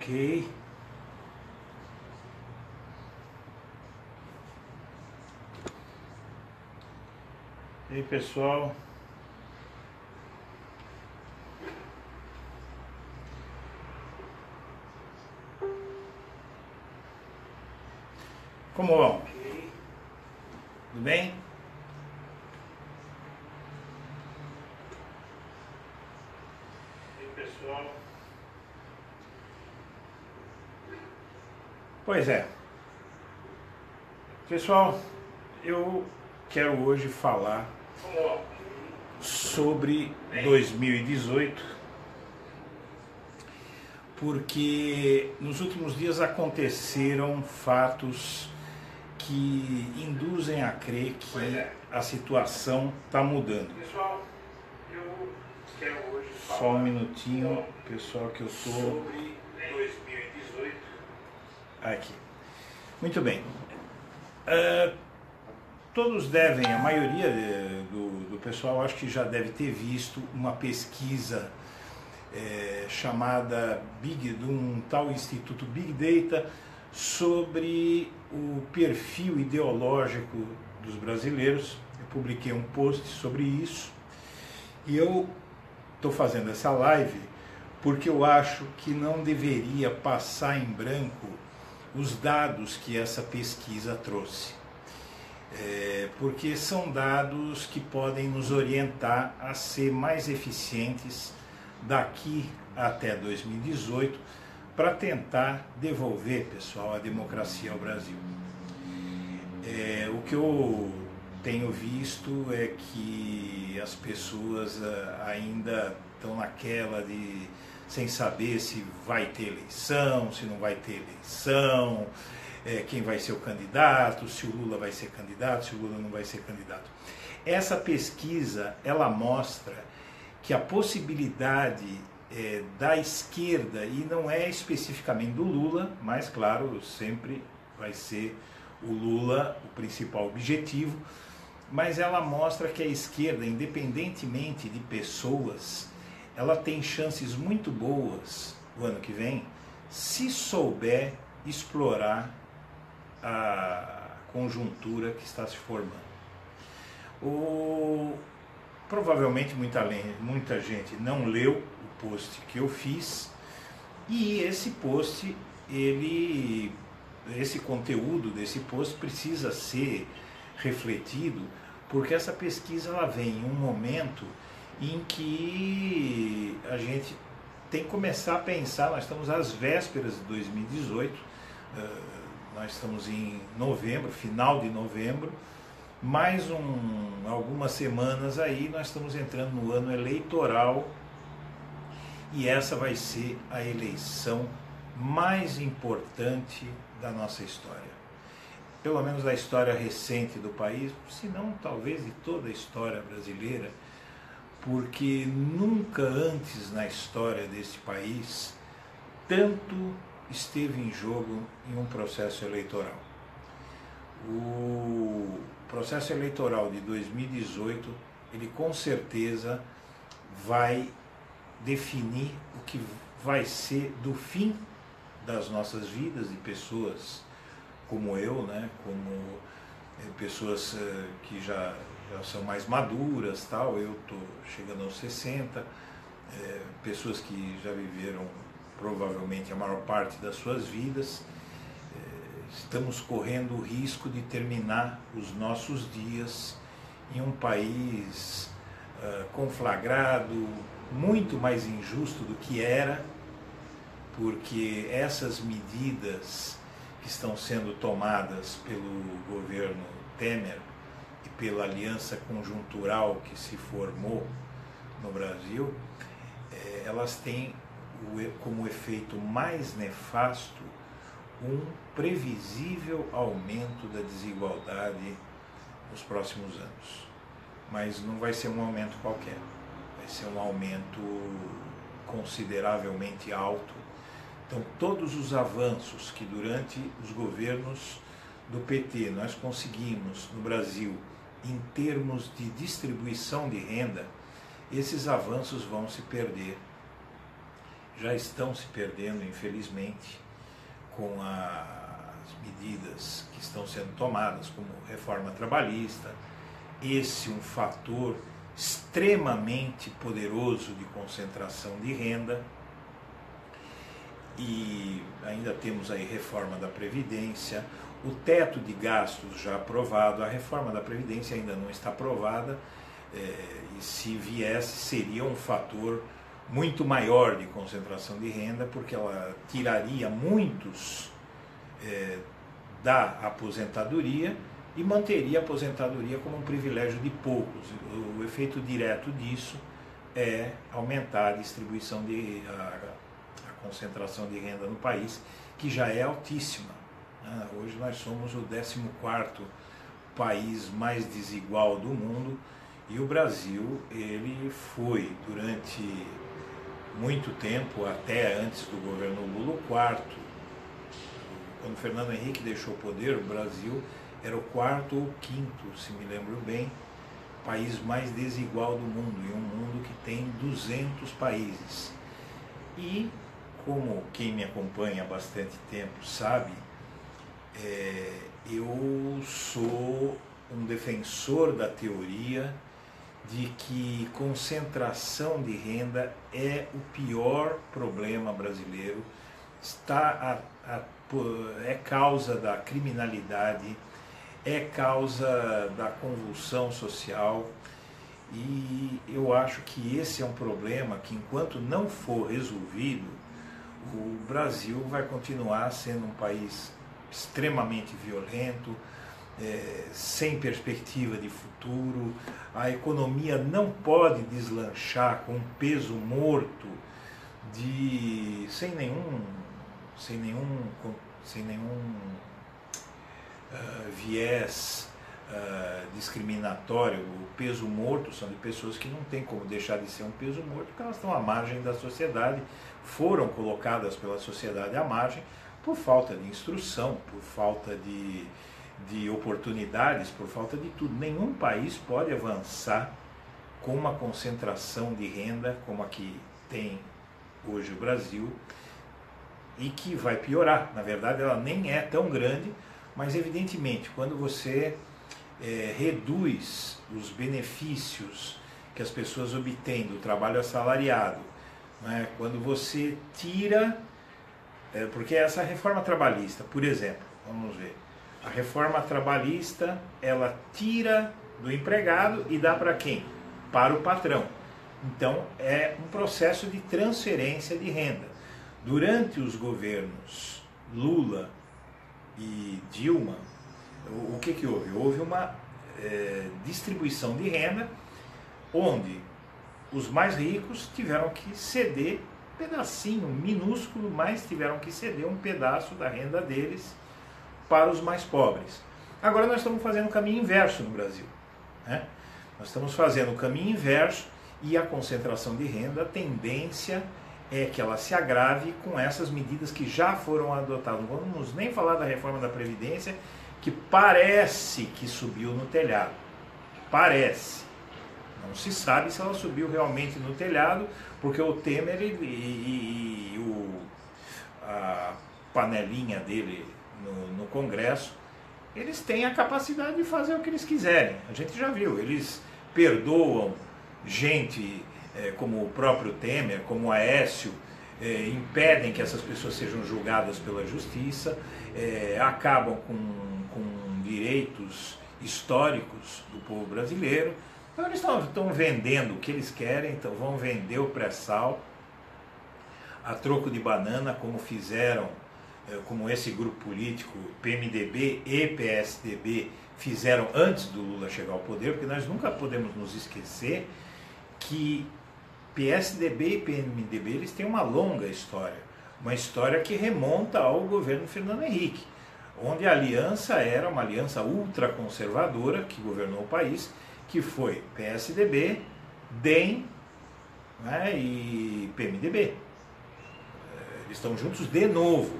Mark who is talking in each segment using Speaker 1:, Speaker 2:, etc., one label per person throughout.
Speaker 1: Ok. E aí, pessoal? Como vão? Tudo bem? E aí, pessoal? Pois é. Pessoal, eu quero hoje falar sobre 2018, porque nos últimos dias aconteceram fatos que induzem a crer que a situação está mudando. Pessoal, eu quero hoje falar só um minutinho, pessoal, que eu estou sobre 2018 aqui. Muito bem. Todos devem, a maioria do pessoal acho que já deve ter visto uma pesquisa chamada de um tal Instituto Big Data sobre o perfil ideológico dos brasileiros. Eu publiquei um post sobre isso e eu estou fazendo essa live porque eu acho que não deveria passar em branco os dados que essa pesquisa trouxe. Porque são dados que podem nos orientar a ser mais eficientes daqui até 2018 para tentar devolver, pessoal, a democracia ao Brasil. O que eu tenho visto é que as pessoas ainda estão naquela de sem saber se vai ter eleição, se não vai ter eleição, quem vai ser o candidato, se o Lula vai ser candidato, se o Lula não vai ser candidato. Essa pesquisa, ela mostra que a possibilidade da esquerda, e não é especificamente do Lula, mas claro, sempre vai ser o Lula o principal objetivo, mas ela mostra que a esquerda, independentemente de pessoas, ela tem chances muito boas o ano que vem, se souber explorar a conjuntura que está se formando. Provavelmente muita gente não leu o post que eu fiz, e esse post, esse conteúdo desse post precisa ser refletido, porque essa pesquisa ela vem em um momento em que a gente tem que começar a pensar. Nós estamos às vésperas de 2018, nós estamos em novembro, final de novembro, mais algumas semanas aí nós estamos entrando no ano eleitoral, e essa vai ser a eleição mais importante da nossa história, pelo menos da história recente do país, se não talvez de toda a história brasileira, porque nunca antes na história desse país tanto esteve em jogo em um processo eleitoral. O processo eleitoral de 2018, ele com certeza vai definir o que vai ser do fim das nossas vidas, de pessoas como eu, né, como pessoas que já são mais maduras, tal. Eu estou chegando aos 60, pessoas que já viveram provavelmente a maior parte das suas vidas. Estamos correndo o risco de terminar os nossos dias em um país conflagrado, muito mais injusto do que era, porque essas medidas que estão sendo tomadas pelo governo Temer e pela aliança conjuntural que se formou no Brasil, elas têm como efeito mais nefasto um previsível aumento da desigualdade nos próximos anos. Mas não vai ser um aumento qualquer, vai ser um aumento consideravelmente alto. Então, todos os avanços que durante os governos do PT nós conseguimos no Brasil em termos de distribuição de renda, esses avanços vão se perder já estão se perdendo, infelizmente, com as medidas que estão sendo tomadas, como reforma trabalhista. Esse é um fator extremamente poderoso de concentração de renda. E ainda temos aí reforma da Previdência, o teto de gastos já aprovado, a reforma da Previdência ainda não está aprovada, e se viesse seria um fator muito maior de concentração de renda, porque ela tiraria muitos da aposentadoria e manteria a aposentadoria como um privilégio de poucos. O efeito direto disso é aumentar a distribuição a concentração de renda no país, que já é altíssima. Hoje nós somos o 14º país mais desigual do mundo, e o Brasil, ele foi durante muito tempo, até antes do governo Lula, o quarto. Quando Fernando Henrique deixou o poder, o Brasil era o 4º ou 5º, se me lembro bem, país mais desigual do mundo, e um mundo que tem 200 países. E, como quem me acompanha há bastante tempo sabe, eu sou um defensor da teoria de que concentração de renda é o pior problema brasileiro, é causa da criminalidade, é causa da convulsão social, e eu acho que esse é um problema que, enquanto não for resolvido, o Brasil vai continuar sendo um país extremamente violento, sem perspectiva de futuro. A economia não pode deslanchar com um peso morto sem nenhum viés discriminatório. O peso morto são de pessoas que não tem como deixar de ser um peso morto, porque elas estão à margem da sociedade, foram colocadas pela sociedade à margem por falta de instrução, por falta de oportunidades, por falta de tudo. Nenhum país pode avançar com uma concentração de renda como a que tem hoje o Brasil, e que vai piorar. Na verdade, ela nem é tão grande, mas evidentemente, quando você reduz os benefícios que as pessoas obtêm do trabalho assalariado, né, quando você tira, porque essa reforma trabalhista, por exemplo, vamos ver, a reforma trabalhista, ela tira do empregado e dá para quem? Para o patrão. Então, é um processo de transferência de renda. Durante os governos Lula e Dilma, o que houve? Houve uma distribuição de renda, onde os mais ricos tiveram que ceder um pedacinho minúsculo, mas tiveram que ceder um pedaço da renda deles para os mais pobres. Agora nós estamos fazendo o caminho inverso no Brasil, né? Nós estamos fazendo o caminho inverso, e a concentração de renda, a tendência é que ela se agrave com essas medidas que já foram adotadas. Não vamos nem falar da reforma da Previdência, que parece que subiu no telhado. Parece. Não se sabe se ela subiu realmente no telhado, porque o Temer e a panelinha dele no Congresso, eles têm a capacidade de fazer o que eles quiserem. A gente já viu, eles perdoam gente como o próprio Temer, como o Aécio, impedem que essas pessoas sejam julgadas pela justiça, acabam com direitos históricos do povo brasileiro. Então eles estão vendendo o que eles querem, então vão vender o pré-sal a troco de banana, como fizeram, como esse grupo político, PMDB e PSDB, fizeram antes do Lula chegar ao poder, porque nós nunca podemos nos esquecer que PSDB e PMDB eles têm uma longa história, uma história que remonta ao governo Fernando Henrique, onde a aliança era uma aliança ultraconservadora que governou o país, que foi PSDB, DEM, né, e PMDB. Eles estão juntos de novo.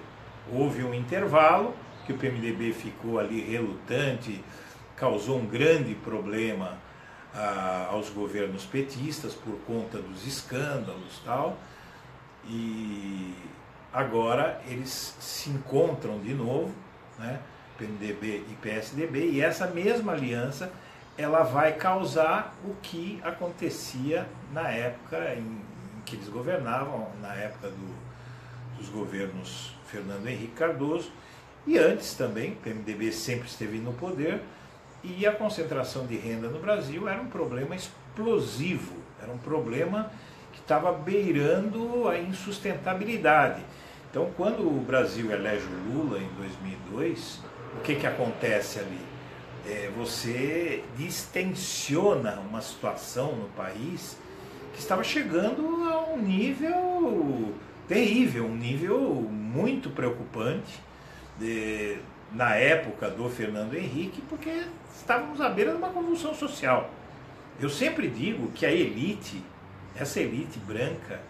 Speaker 1: Houve um intervalo que o PMDB ficou ali relutante, causou um grande problema aos governos petistas por conta dos escândalos e tal, E agora eles se encontram de novo, né? PMDB e PSDB, e essa mesma aliança ela vai causar o que acontecia na época em que eles governavam, na época dos governos Fernando Henrique Cardoso, e antes também, o PMDB sempre esteve no poder, e a concentração de renda no Brasil era um problema explosivo, era um problema que estava beirando a insustentabilidade. Então, quando o Brasil elege o Lula em 2002, o que acontece ali? Você distensiona uma situação no país que estava chegando a um nível terrível, um nível muito preocupante na época do Fernando Henrique, porque estávamos à beira de uma convulsão social. Eu sempre digo que a elite, essa elite branca,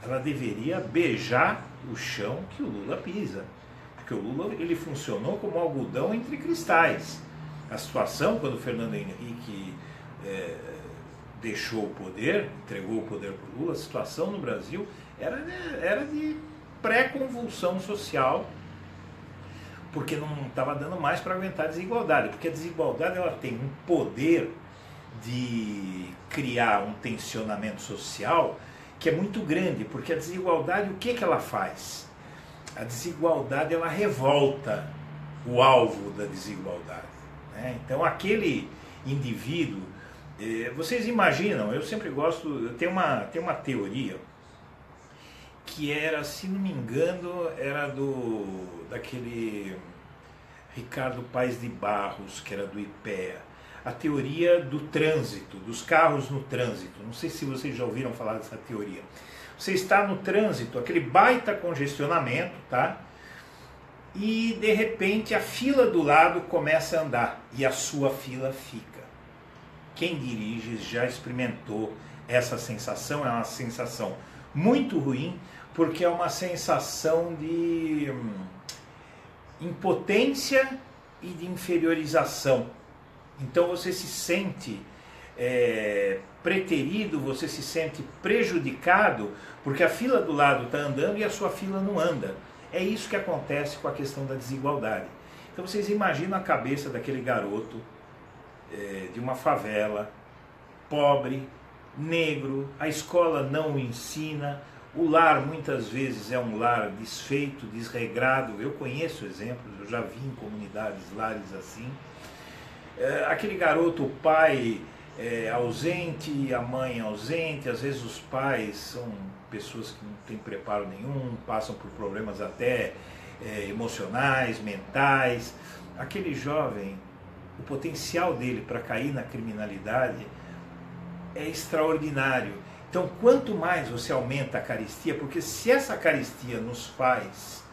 Speaker 1: ela deveria beijar o chão que o Lula pisa, porque o Lula ele funcionou como algodão entre cristais. A situação, quando o Fernando Henrique deixou o poder, entregou o poder para o Lula, a situação no Brasil era de pré-convulsão social, porque não estava dando mais para aguentar a desigualdade, porque a desigualdade ela tem um poder de criar um tensionamento social que é muito grande, porque a desigualdade, o que ela faz? A desigualdade ela revolta o alvo da desigualdade, né? Então aquele indivíduo, vocês imaginam, eu sempre gosto, eu tenho uma teoria que era, se não me engano, era daquele Ricardo Paes de Barros, que era do IPEA, a teoria do trânsito, dos carros no trânsito. Não sei se vocês já ouviram falar dessa teoria. Você está no trânsito, aquele baita congestionamento, tá? E de repente a fila do lado começa a andar e a sua fila fica. Quem dirige já experimentou essa sensação, é uma sensação muito ruim, porque é uma sensação de impotência e de inferiorização. Então você se sente preterido, você se sente prejudicado, porque a fila do lado está andando e a sua fila não anda. É isso que acontece com a questão da desigualdade. Então vocês imaginam a cabeça daquele garoto de uma favela, pobre, negro, a escola não o ensina, o lar muitas vezes é um lar desfeito, desregrado. Eu conheço exemplos, eu já vi em comunidades lares assim. Aquele garoto, o pai ausente, a mãe ausente, às vezes os pais são pessoas que não têm preparo nenhum, passam por problemas até emocionais, mentais. Aquele jovem, o potencial dele para cair na criminalidade é extraordinário. Então, quanto mais você aumenta a caristia, porque se essa caristia nos faz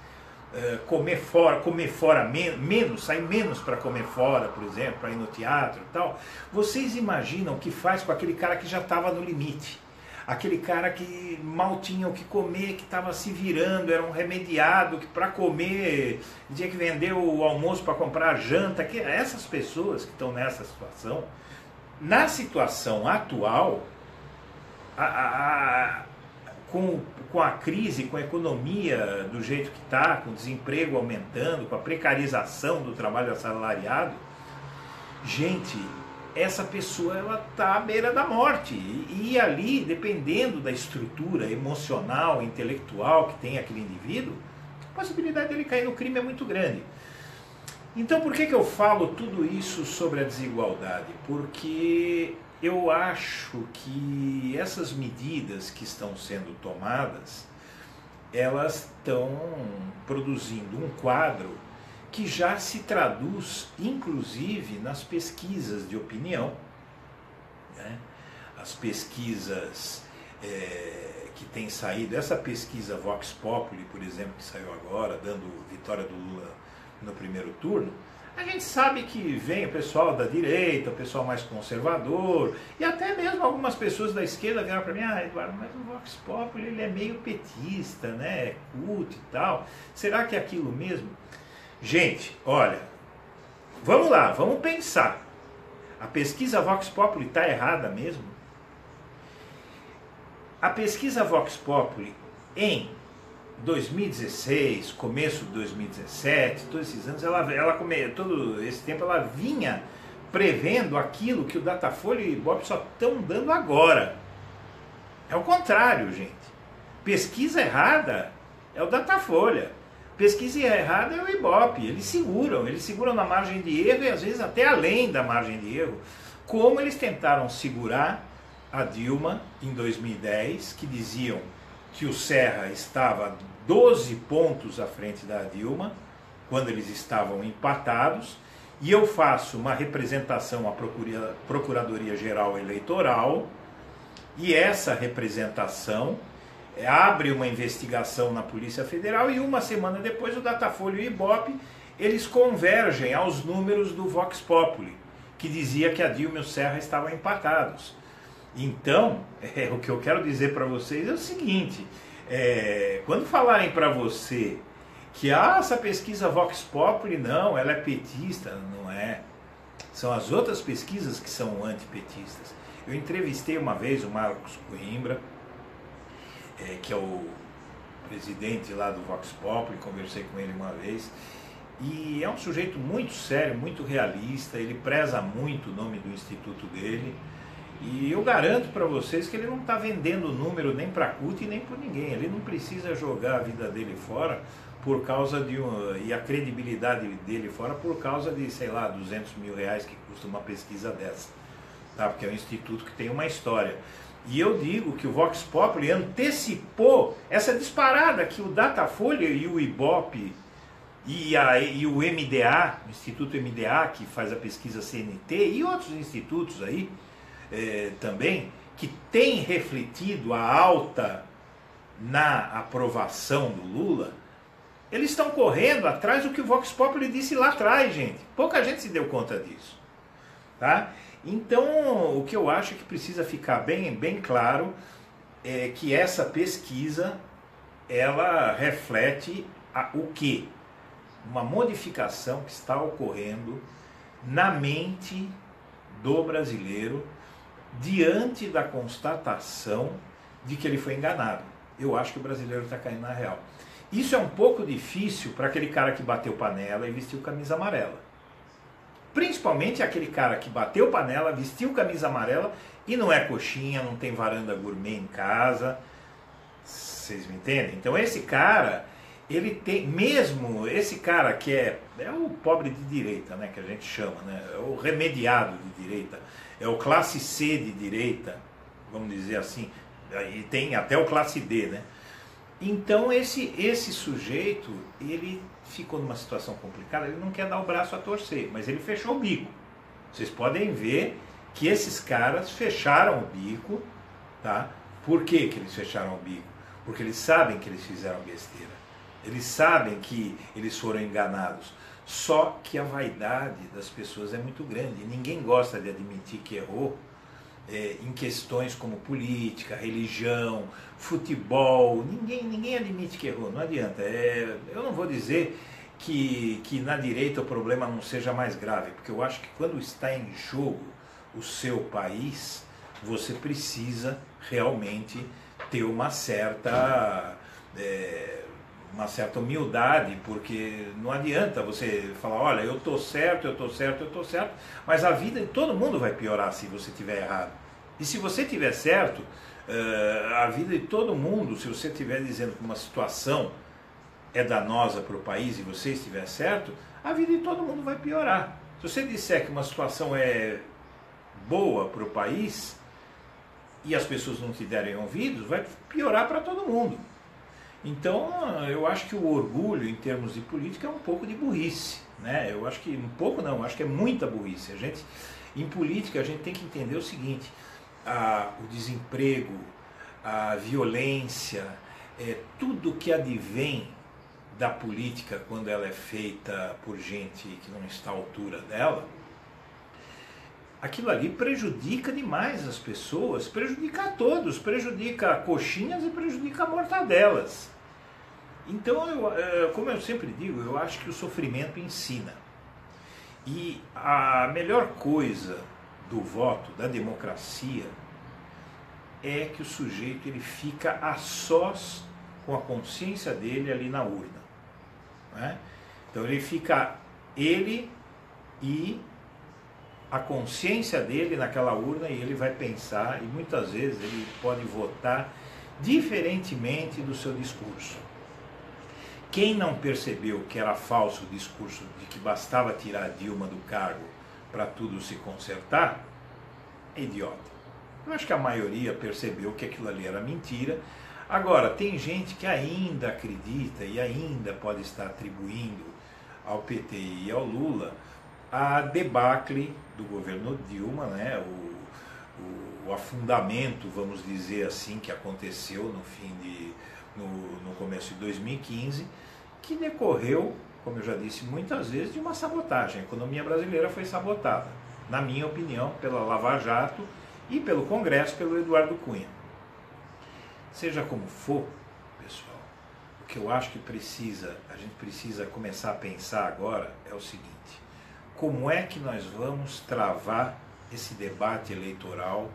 Speaker 1: comer fora menos, sair menos para comer fora, por exemplo, para ir no teatro e tal, vocês imaginam o que faz com aquele cara que já estava no limite, aquele cara que mal tinha o que comer, que estava se virando, era um remediado, que para comer tinha que vender o almoço para comprar a janta, que essas pessoas que estão nessa situação, na situação atual, com a crise, com a economia do jeito que está, com o desemprego aumentando, com a precarização do trabalho assalariado, gente, essa pessoa ela está à beira da morte. E ali, dependendo da estrutura emocional, intelectual que tem aquele indivíduo, a possibilidade dele cair no crime é muito grande. Então, por que eu falo tudo isso sobre a desigualdade? Porque eu acho que essas medidas que estão sendo tomadas, elas estão produzindo um quadro que já se traduz, inclusive, nas pesquisas de opinião, né? As pesquisas que têm saído, essa pesquisa Vox Populi, por exemplo, que saiu agora, dando vitória do Lula no primeiro turno, a gente sabe que vem o pessoal da direita, o pessoal mais conservador, e até mesmo algumas pessoas da esquerda vieram para mim, Eduardo, mas o Vox Populi ele é meio petista, né? É cult e tal. Será que é aquilo mesmo? Gente, olha, vamos lá, vamos pensar. A pesquisa Vox Populi está errada mesmo? A pesquisa Vox Populi, em 2016, começo de 2017, todos esses anos, todo esse tempo ela vinha prevendo aquilo que o Datafolha e o Ibope só estão dando agora. É o contrário, gente. Pesquisa errada é o Datafolha. Pesquisa errada é o Ibope. Eles seguram na margem de erro e às vezes até além da margem de erro, como eles tentaram segurar a Dilma em 2010, que diziam que o Serra estava 12 pontos à frente da Dilma, quando eles estavam empatados, e eu faço uma representação à Procuradoria-Geral Eleitoral, e essa representação abre uma investigação na Polícia Federal, e uma semana depois o Datafolha e o Ibope, eles convergem aos números do Vox Populi, que dizia que a Dilma e o Serra estavam empatados. Então, o que eu quero dizer para vocês é o seguinte, quando falarem para você que essa pesquisa Vox Populi, não, ela é petista, não é. São as outras pesquisas que são antipetistas. Eu entrevistei uma vez o Marcos Coimbra, que é o presidente lá do Vox Populi, conversei com ele uma vez, e é um sujeito muito sério, muito realista, ele preza muito o nome do instituto dele, e eu garanto para vocês que ele não está vendendo número nem para a CUT e nem por ninguém. Ele não precisa jogar a vida dele fora por causa de e a credibilidade dele fora por causa de, sei lá, 200 mil reais que custa uma pesquisa dessa, tá? Porque é um instituto que tem uma história. E eu digo que o Vox Populi antecipou essa disparada que o Datafolha e o Ibope e o MDA, o Instituto MDA, que faz a pesquisa CNT, e outros institutos aí, também, que tem refletido a alta na aprovação do Lula, eles estão correndo atrás do que o Vox Populi disse lá atrás, gente. Pouca gente se deu conta disso, tá? Então, o que eu acho que precisa ficar bem claro é que essa pesquisa, ela reflete o quê? Uma modificação que está ocorrendo na mente do brasileiro diante da constatação de que ele foi enganado. Eu acho que o brasileiro está caindo na real. Isso é um pouco difícil para aquele cara que bateu panela e vestiu camisa amarela. Principalmente aquele cara que bateu panela, vestiu camisa amarela e não é coxinha, não tem varanda gourmet em casa. Vocês me entendem? Então esse cara, ele tem, mesmo esse cara que é o pobre de direita, né, que a gente chama, né, é o remediado de direita, é o classe C de direita, vamos dizer assim, e tem até o classe D, né? Então esse sujeito, ele ficou numa situação complicada, ele não quer dar o braço a torcer, mas ele fechou o bico. Vocês podem ver que esses caras fecharam o bico, tá? Por que que eles fecharam o bico? Porque eles sabem que eles fizeram besteira. Eles sabem que eles foram enganados. Só que a vaidade das pessoas é muito grande. Ninguém gosta de admitir que errou em questões como política, religião, futebol. Ninguém admite que errou, não adianta. Eu não vou dizer que na direita o problema não seja mais grave, porque eu acho que quando está em jogo o seu país, você precisa realmente ter uma certa humildade, porque não adianta você falar, olha, eu estou certo, mas a vida de todo mundo vai piorar se você estiver errado. E se você estiver certo, a vida de todo mundo, se você estiver dizendo que uma situação é danosa para o país e você estiver certo, a vida de todo mundo vai piorar. Se você disser que uma situação é boa para o país e as pessoas não te derem ouvidos, vai piorar para todo mundo. Então, eu acho que o orgulho, em termos de política, é um pouco de burrice, né? Eu acho que, um pouco não, eu acho que é muita burrice. Em política, a gente tem que entender o seguinte, o desemprego, a violência, tudo que advém da política quando ela é feita por gente que não está à altura dela, aquilo ali prejudica demais as pessoas, prejudica a todos, prejudica coxinhas e prejudica mortadelas. Então, como eu sempre digo, eu acho que o sofrimento ensina. E a melhor coisa do voto, da democracia, é que o sujeito ele fica a sós com a consciência dele ali na urna, né? Então ele fica, ele e a consciência dele naquela urna, e ele vai pensar, e muitas vezes ele pode votar diferentemente do seu discurso. Quem não percebeu que era falso o discurso de que bastava tirar Dilma do cargo para tudo se consertar, é idiota. Eu acho que a maioria percebeu que aquilo ali era mentira. Agora, tem gente que ainda acredita e ainda pode estar atribuindo ao PT e ao Lula a debacle do governo Dilma, né? O afundamento, vamos dizer assim, que aconteceu no começo de 2015, que decorreu, como eu já disse muitas vezes, de uma sabotagem. A economia brasileira foi sabotada, na minha opinião, pela Lava Jato e pelo Congresso, pelo Eduardo Cunha. Seja como for, pessoal, o que eu acho que a gente precisa começar a pensar agora é o seguinte: como é que nós vamos travar esse debate eleitoral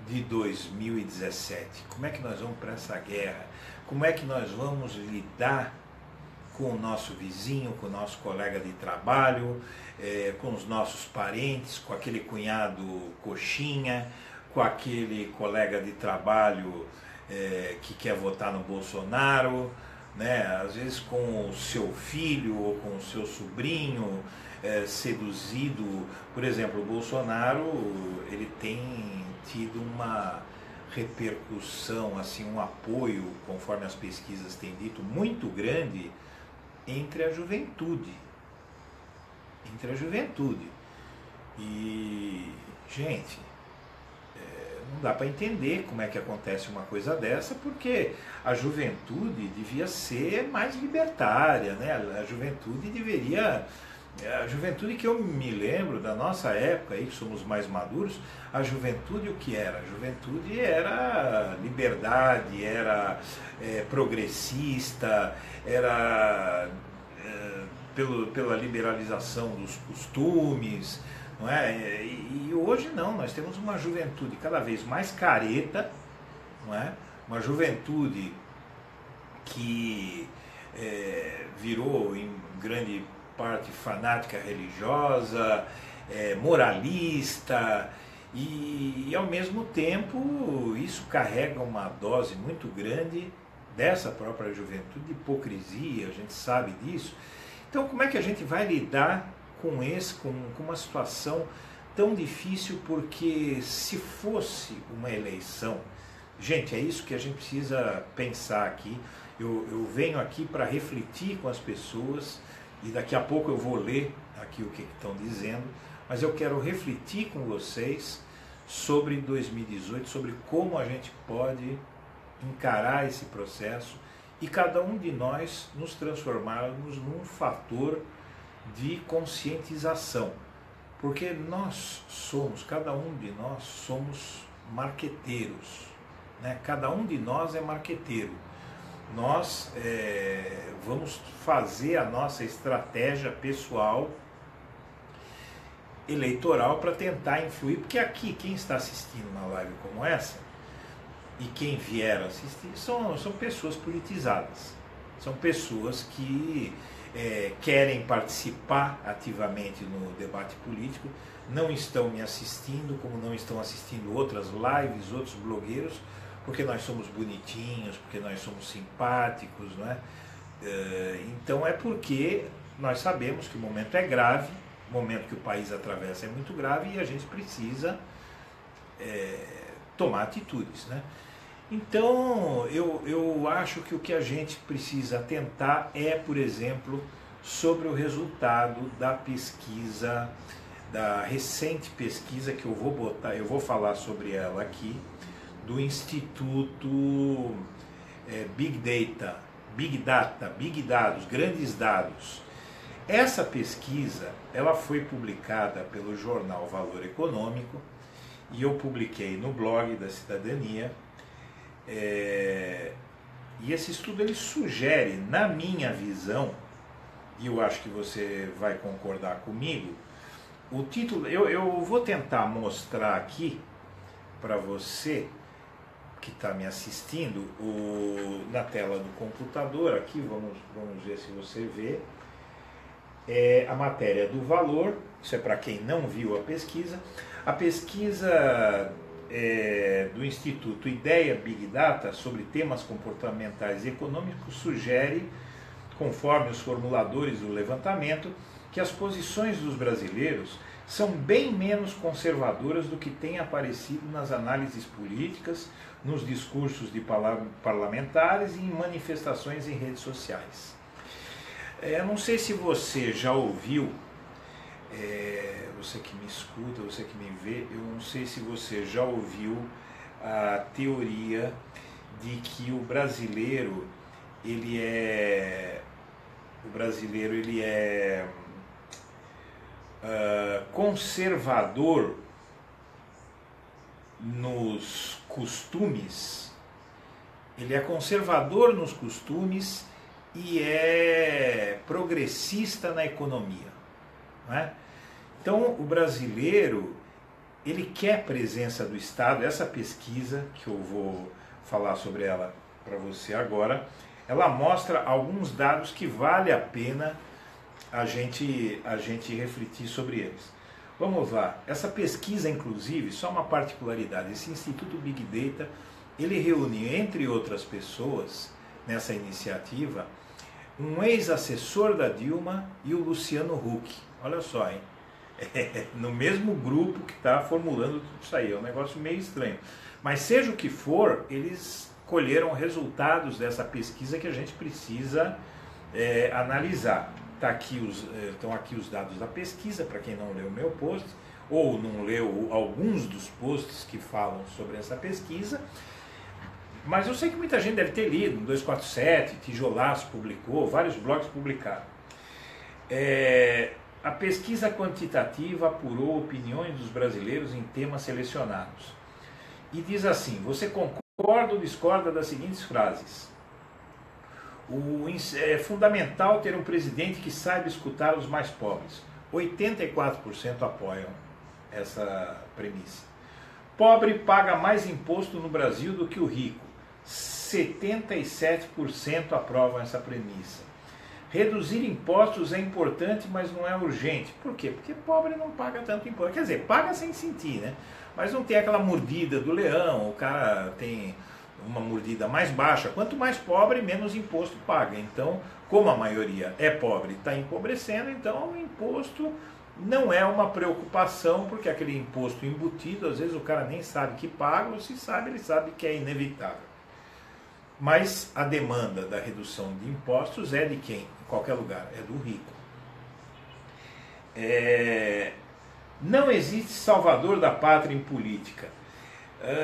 Speaker 1: de 2017? Como é que nós vamos para essa guerra? Como é que nós vamos lidar com o nosso vizinho, com o nosso colega de trabalho, com os nossos parentes, com aquele cunhado coxinha, com aquele colega de trabalho que quer votar no Bolsonaro, né? Às vezes com o seu filho ou com o seu sobrinho seduzido. Por exemplo, o Bolsonaro, ele tem tido uma repercussão, assim, um apoio, conforme as pesquisas têm dito, muito grande entre a juventude. Entre a juventude. E, gente, não dá para entender como é que acontece uma coisa dessa, porque a juventude devia ser mais libertária, né? A juventude deveria... A juventude que eu me lembro da nossa época, aí, que somos mais maduros, a juventude o que era? A juventude era liberdade, era progressista, era pela liberalização dos costumes, não é? E hoje não, nós temos uma juventude cada vez mais careta, não é? Uma juventude que virou em grande parte fanática religiosa, moralista, e ao mesmo tempo isso carrega uma dose muito grande dessa própria juventude de hipocrisia, a gente sabe disso. Então como é que a gente vai lidar com uma situação tão difícil? Porque se fosse uma eleição, gente, é isso que a gente precisa pensar aqui. Eu venho aqui para refletir com as pessoas, e daqui a pouco eu vou ler aqui o que estão dizendo, mas eu quero refletir com vocês sobre 2018, sobre como a gente pode encarar esse processo e cada um de nós nos transformarmos num fator de conscientização. Porque cada um de nós somos marqueteiros, né? Cada um de nós é marqueteiro. Nós vamos fazer a nossa estratégia pessoal eleitoral para tentar influir, porque aqui quem está assistindo uma live como essa e quem vier assistir são pessoas politizadas, são pessoas que querem participar ativamente no debate político, não estão me assistindo, como não estão assistindo outras lives, outros blogueiros, porque nós somos bonitinhos, porque nós somos simpáticos, não é? Então é porque nós sabemos que o momento é grave, o momento que o país atravessa é muito grave e a gente precisa tomar atitudes, né? Então eu acho que o que a gente precisa tentar por exemplo, sobre o resultado da pesquisa, da recente pesquisa que eu vou falar sobre ela aqui, do Instituto Big Dados, Grandes Dados. Essa pesquisa, ela foi publicada pelo jornal Valor Econômico e eu publiquei no blog da Cidadania. E esse estudo ele sugere, na minha visão, e eu acho que você vai concordar comigo, o título, eu vou tentar mostrar aqui para você, que está me assistindo, na tela do computador, aqui, vamos ver se você vê, a matéria do valor, isso é para quem não viu a pesquisa. A pesquisa do Instituto Ideia Big Data sobre temas comportamentais e econômicos sugere, conforme os formuladores do levantamento, que as posições dos brasileiros são bem menos conservadoras do que tem aparecido nas análises políticas, nos discursos de parlamentares e em manifestações em redes sociais. Eu não sei se você já ouviu, você que me escuta, você que me vê, eu não sei se você já ouviu a teoria de que o brasileiro ele é conservador nos costumes, ele é conservador nos costumes e é progressista na economia, não é? Então o brasileiro ele quer presença do Estado. Essa pesquisa que eu vou falar sobre ela para você agora, ela mostra alguns dados que vale a pena a gente refletir sobre eles. Vamos lá, essa pesquisa, inclusive, só uma particularidade, esse Instituto Big Data, ele reúne, entre outras pessoas, nessa iniciativa, um ex-assessor da Dilma e o Luciano Huck. Olha só, hein? No mesmo grupo que está formulando tudo isso aí, é um negócio meio estranho. Mas seja o que for, eles colheram resultados dessa pesquisa que a gente precisa analisar. Estão aqui os dados da pesquisa, para quem não leu o meu post, ou não leu alguns dos posts que falam sobre essa pesquisa, mas eu sei que muita gente deve ter lido, 247, Tijolaço publicou, vários blogs publicaram. A pesquisa quantitativa apurou opiniões dos brasileiros em temas selecionados. E diz assim: você concorda ou discorda das seguintes frases? É fundamental ter um presidente que saiba escutar os mais pobres. 84% apoiam essa premissa. Pobre paga mais imposto no Brasil do que o rico. 77% aprovam essa premissa. Reduzir impostos é importante, mas não é urgente. Por quê? Porque pobre não paga tanto imposto. Quer dizer, paga sem sentir, né? Mas não tem aquela mordida do leão, o cara tem uma mordida mais baixa. Quanto mais pobre, menos imposto paga. Então, como a maioria é pobre e está empobrecendo, então o imposto não é uma preocupação, porque aquele imposto embutido, às vezes o cara nem sabe que paga, ou se sabe, ele sabe que é inevitável. Mas a demanda da redução de impostos é de quem? Em qualquer lugar, é do rico. Não existe salvador da pátria em política.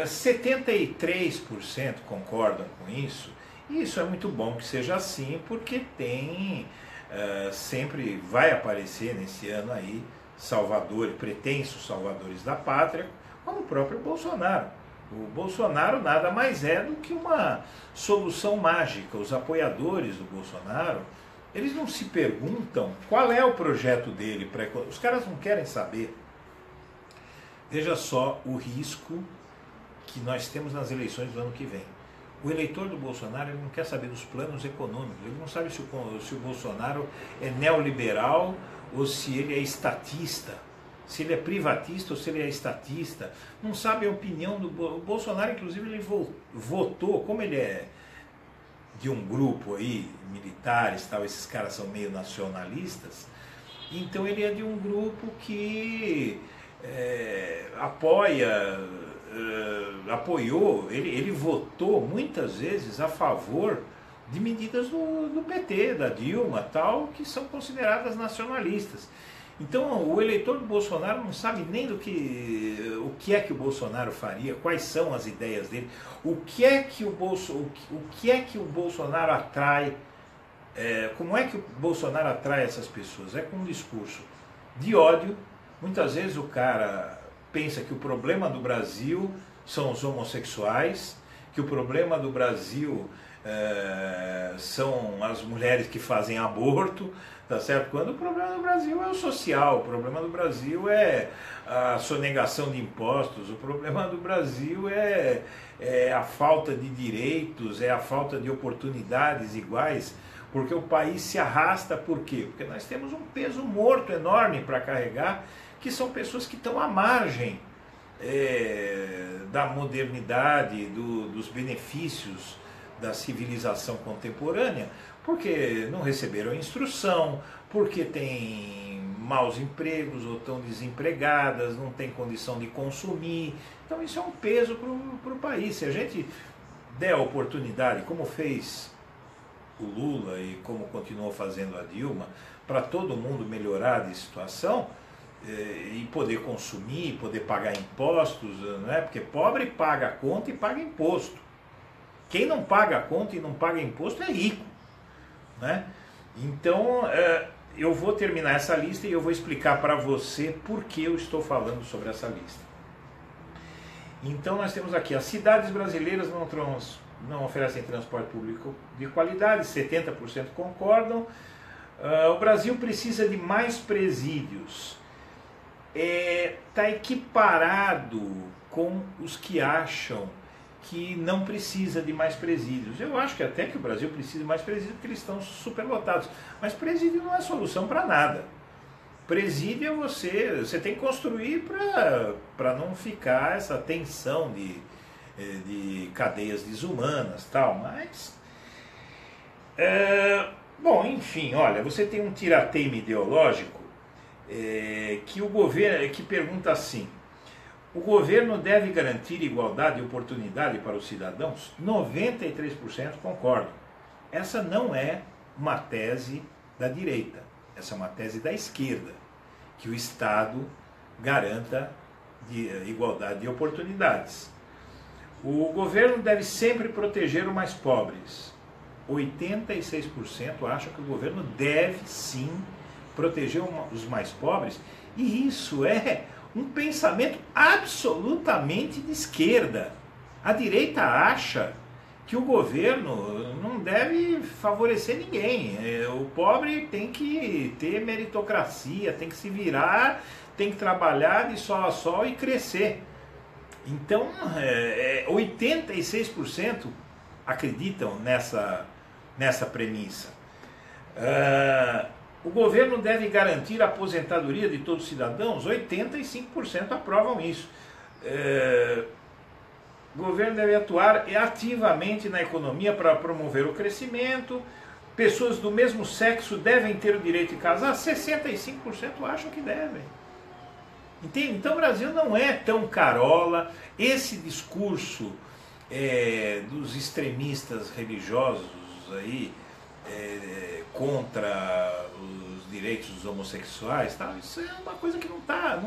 Speaker 1: 73% concordam com isso, e isso é muito bom que seja assim, porque sempre vai aparecer nesse ano aí pretensos salvadores da pátria, como o próprio Bolsonaro. O Bolsonaro nada mais é do que uma solução mágica. Os apoiadores do Bolsonaro, eles não se perguntam qual é o projeto dele. Os caras não querem saber. Veja só o risco que nós temos nas eleições do ano que vem. O eleitor do Bolsonaro, ele não quer saber dos planos econômicos, ele não sabe se o Bolsonaro é neoliberal ou se ele é estatista, se ele é privatista ou se ele é estatista, não sabe a opinião do Bolsonaro. Inclusive ele votou, como ele é de um grupo aí, militares, tal, esses caras são meio nacionalistas, então ele é de um grupo que apoiou, ele votou muitas vezes a favor de medidas do PT, da Dilma, tal, que são consideradas nacionalistas. Então o eleitor do Bolsonaro não sabe nem o que é que o Bolsonaro faria, quais são as ideias dele, o que é que o Bolsonaro atrai, como é que o Bolsonaro atrai essas pessoas? É com um discurso de ódio. Muitas vezes o cara pensa que o problema do Brasil são os homossexuais, que o problema do Brasil são as mulheres que fazem aborto, tá certo? Quando o problema do Brasil é o social, o problema do Brasil é a sonegação de impostos. O problema do Brasil é a falta de direitos, é a falta de oportunidades iguais, porque o país se arrasta. Por quê? Porque nós temos um peso morto enorme para carregar, que são pessoas que estão à margem da modernidade, dos benefícios da civilização contemporânea, porque não receberam instrução, porque têm maus empregos ou estão desempregadas, não têm condição de consumir. Então isso é um peso para o país. Se a gente der a oportunidade, como fez o Lula e como continuou fazendo a Dilma, para todo mundo melhorar de situação, e poder consumir, poder pagar impostos, né? Porque pobre paga a conta e paga imposto. Quem não paga a conta e não paga imposto é rico, né? Então, eu vou terminar essa lista e eu vou explicar para você por que eu estou falando sobre essa lista. Então, nós temos aqui, as cidades brasileiras não oferecem transporte público de qualidade, 70% concordam. O Brasil precisa de mais presídios. Está equiparado com os que acham que não precisa de mais presídios. Eu acho que até que o Brasil precisa de mais presídios porque eles estão superlotados. Mas presídio não é solução para nada. Presídio é você tem que construir para não ficar essa tensão de cadeias desumanas, tal. Mas bom, enfim, olha, você tem um tirateima ideológico que o governo que pergunta assim: o governo deve garantir igualdade e oportunidade para os cidadãos? 93% concordam. Essa não é uma tese da direita, essa é uma tese da esquerda, que o Estado garanta igualdade de oportunidades. O governo deve sempre proteger os mais pobres. 86% acham que o governo deve sim proteger os mais pobres, e isso é um pensamento absolutamente de esquerda. A direita acha que o governo não deve favorecer ninguém. O pobre tem que ter meritocracia, tem que se virar, tem que trabalhar de sol a sol e crescer. Então, 86% acreditam nessa premissa. O governo deve garantir a aposentadoria de todos os cidadãos? 85% aprovam isso. O governo deve atuar ativamente na economia para promover o crescimento. Pessoas do mesmo sexo devem ter o direito de casar? 65% acham que devem. Entende? Então o Brasil não é tão carola. Esse discurso dos extremistas religiosos aí, contra os direitos dos homossexuais, tal, isso é uma coisa que não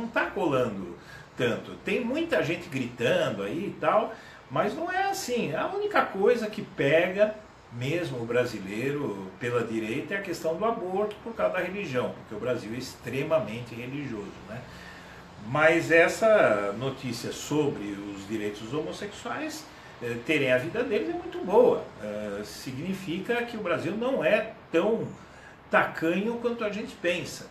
Speaker 1: tá colando tanto. Tem muita gente gritando aí e tal, mas não é assim. A única coisa que pega mesmo o brasileiro pela direita é a questão do aborto por causa da religião, porque o Brasil é extremamente religioso, né? Mas essa notícia sobre os direitos dos homossexuais terem a vida deles é muito boa. Significa que o Brasil não é tão tacanho quanto a gente pensa.